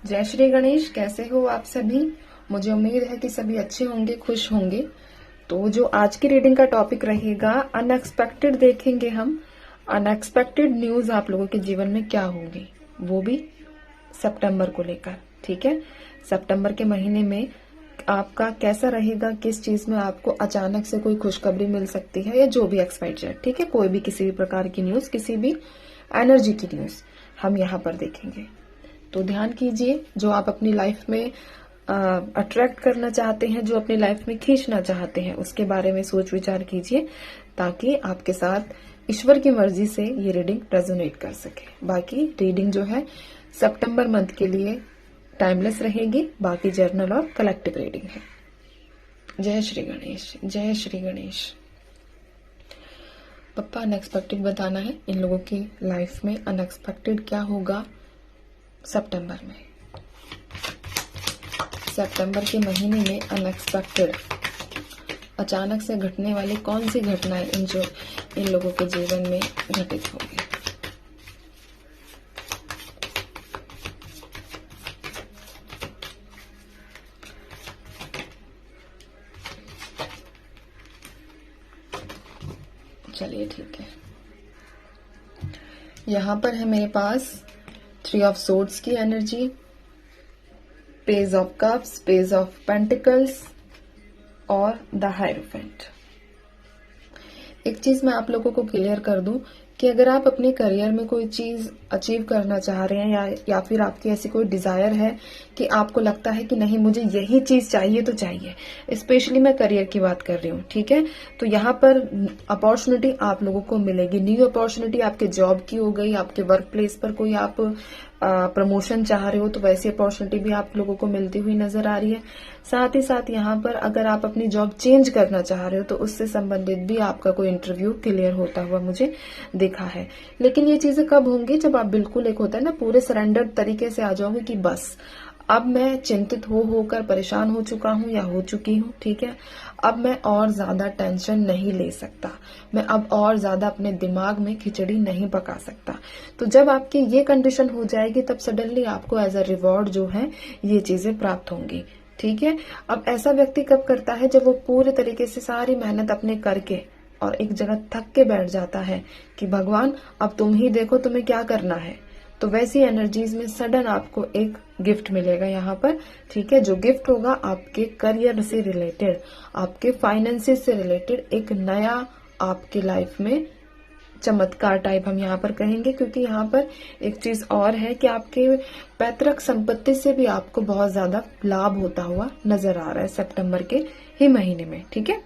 जय श्री गणेश। कैसे हो आप सभी? मुझे उम्मीद है कि सभी अच्छे होंगे, खुश होंगे। तो जो आज की रीडिंग का टॉपिक रहेगा, अनएक्सपेक्टेड देखेंगे हम। अनएक्सपेक्टेड न्यूज आप लोगों के जीवन में क्या होगी, वो भी सितंबर को लेकर। ठीक है, सितंबर के महीने में आपका कैसा रहेगा, किस चीज में आपको अचानक से कोई खुशखबरी मिल सकती है, या जो भी एक्सपेक्टेड। ठीक है, कोई भी किसी भी प्रकार की न्यूज, किसी भी एनर्जी की न्यूज हम यहाँ पर देखेंगे। तो ध्यान कीजिए, जो आप अपनी लाइफ में अट्रैक्ट करना चाहते हैं, जो अपनी लाइफ में खींचना चाहते हैं, उसके बारे में सोच विचार कीजिए, ताकि आपके साथ ईश्वर की मर्जी से ये रीडिंग रेजोनेट कर सके। बाकी रीडिंग जो है सितंबर मंथ के लिए टाइमलेस रहेगी, बाकी जर्नल और कलेक्टिव रीडिंग है। जय श्री गणेश, जय श्री गणेश। पप्पा अनएक्सपेक्टेड बताना है इन लोगों की लाइफ में। अनएक्सपेक्टेड क्या होगा सितंबर में? सितंबर के महीने में अनएक्सपेक्टेड अचानक से घटने वाली कौन सी घटनाएं इन लोगों के जीवन में घटित होगी? चलिए ठीक है, यहां पर है मेरे पास 3 ऑफ सोर्ड्स की energy, page of cups, page of pentacles और द हायरोफेंट। एक चीज मैं आप लोगों को क्लियर कर दूं कि अगर आप अपने करियर में कोई चीज अचीव करना चाह रहे हैं, या फिर आपकी ऐसी कोई डिजायर है कि आपको लगता है कि नहीं मुझे यही चीज चाहिए तो चाहिए, स्पेशली मैं करियर की बात कर रही हूँ। ठीक है, तो यहाँ पर अपॉर्चुनिटी आप लोगों को मिलेगी। न्यू अपॉर्चुनिटी आपके जॉब की हो गई, आपके वर्क प्लेस पर कोई आप प्रमोशन चाह रहे हो तो वैसी अपॉर्चुनिटी भी आप लोगों को मिलती हुई नजर आ रही है। साथ ही साथ यहाँ पर अगर आप अपनी जॉब चेंज करना चाह रहे हो तो उससे संबंधित भी आपका कोई इंटरव्यू क्लियर होता हुआ मुझे देखा है। लेकिन ये चीजें कब होंगी? जब आप बिल्कुल एक होता है ना, पूरे सरेंडर तरीके से आ जाओगे कि बस अब मैं चिंतित होकर परेशान हो चुका हूं या हो चुकी हूं। ठीक है, अब मैं और ज्यादा टेंशन नहीं ले सकता, मैं अब और ज्यादा अपने दिमाग में खिचड़ी नहीं पका सकता। तो जब आपकी ये कंडीशन हो जाएगी तब सडनली आपको एज अ रिवॉर्ड जो है ये चीजें प्राप्त होंगी। ठीक है, अब ऐसा व्यक्ति कब करता है? जब वो पूरे तरीके से सारी मेहनत अपने करके और एक जगह थक के बैठ जाता है कि भगवान अब तुम ही देखो तुम्हें क्या करना है। तो वैसी एनर्जीज में सडन आपको एक गिफ्ट मिलेगा यहाँ पर। ठीक है, जो गिफ्ट होगा आपके करियर से रिलेटेड, आपके फाइनेंसेस से रिलेटेड एक नया आपके लाइफ में चमत्कार टाइप हम यहाँ पर कहेंगे। क्योंकि यहाँ पर एक चीज और है कि आपके पैतृक संपत्ति से भी आपको बहुत ज्यादा लाभ होता हुआ नजर आ रहा है सितंबर के ही महीने में। ठीक है,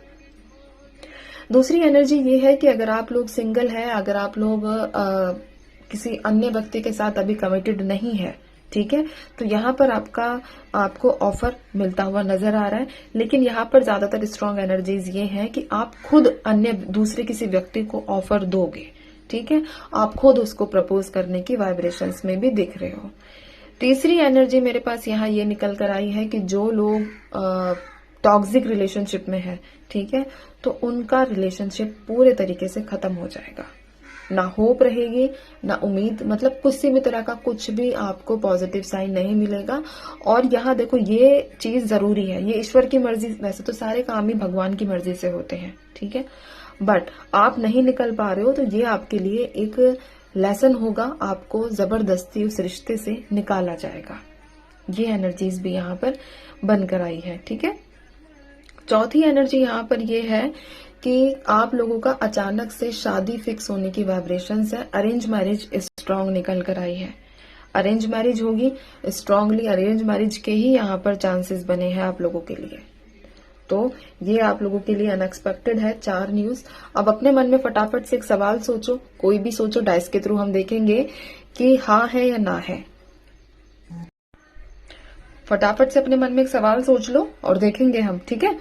दूसरी एनर्जी ये है कि अगर आप लोग सिंगल है, अगर आप लोग किसी अन्य व्यक्ति के साथ अभी कमिटेड नहीं है, ठीक है, तो यहाँ पर आपको ऑफर मिलता हुआ नजर आ रहा है। लेकिन यहाँ पर ज्यादातर स्ट्रांग एनर्जीज ये हैं कि आप खुद दूसरे किसी व्यक्ति को ऑफर दोगे। ठीक है, आप खुद उसको प्रपोज करने की वाइब्रेशंस में भी दिख रहे हो। तीसरी एनर्जी मेरे पास यहाँ ये निकल कर आई है कि जो लोग टॉक्सिक रिलेशनशिप में है, ठीक है, तो उनका रिलेशनशिप पूरे तरीके से खत्म हो जाएगा। ना होप रहेगी, ना उम्मीद, मतलब किसी भी तरह का कुछ भी आपको पॉजिटिव साइन नहीं मिलेगा। और यहाँ देखो ये चीज जरूरी है, ये ईश्वर की मर्जी। वैसे तो सारे काम ही भगवान की मर्जी से होते हैं, ठीक है, बट आप नहीं निकल पा रहे हो तो ये आपके लिए एक लेसन होगा, आपको जबरदस्ती उस रिश्ते से निकाला जाएगा। ये एनर्जीज भी यहाँ पर बनकर आई है। ठीक है, चौथी एनर्जी यहाँ पर ये है कि आप लोगों का अचानक से शादी फिक्स होने की वाइब्रेशंस है। अरेंज मैरिज स्ट्रांग निकल कर आई है, अरेंज मैरिज होगी। स्ट्रांगली अरेंज मैरिज के ही यहाँ पर चांसेस बने हैं आप लोगों के लिए। तो ये आप लोगों के लिए अनएक्सपेक्टेड है 4 न्यूज। अब अपने मन में फटाफट से एक सवाल सोचो, कोई भी सोचो, डाइस के थ्रू हम देखेंगे कि हाँ है या ना है। फटाफट से अपने मन में एक सवाल सोच लो और देखेंगे हम। ठीक है,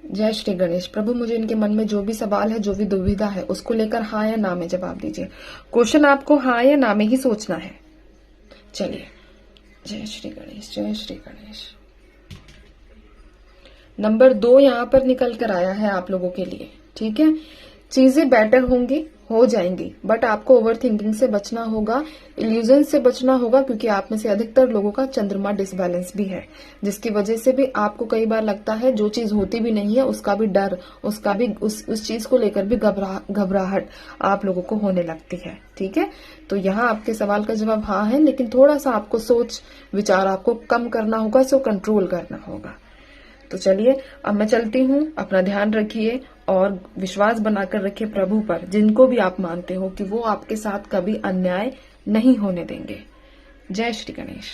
जय श्री गणेश। प्रभु मुझे इनके मन में जो भी सवाल है, जो भी दुविधा है, उसको लेकर हाँ या ना में जवाब दीजिए। क्वेश्चन आपको हाँ या ना में ही सोचना है। चलिए, जय श्री गणेश, जय श्री गणेश। नंबर 2 यहाँ पर निकल कर आया है आप लोगों के लिए। ठीक है, चीजें बेटर होंगी, हो जाएंगी, बट आपको ओवर थिंकिंग से बचना होगा, इल्यूजन से बचना होगा, क्योंकि आप में से अधिकतर लोगों का चंद्रमा डिसबैलेंस भी है, जिसकी वजह से भी आपको कई बार लगता है जो चीज होती भी नहीं है उसका भी डर, उसका भी उस चीज को लेकर भी घबराहट आप लोगों को होने लगती है। ठीक है, तो यहाँ आपके सवाल का जवाब हाँ है, लेकिन थोड़ा सा आपको सोच विचार आपको कम करना होगा, सो कंट्रोल करना होगा। तो चलिए अब मैं चलती हूँ, अपना ध्यान रखिए और विश्वास बनाकर रखिए प्रभु पर, जिनको भी आप मानते हो कि वो आपके साथ कभी अन्याय नहीं होने देंगे। जय श्री गणेश।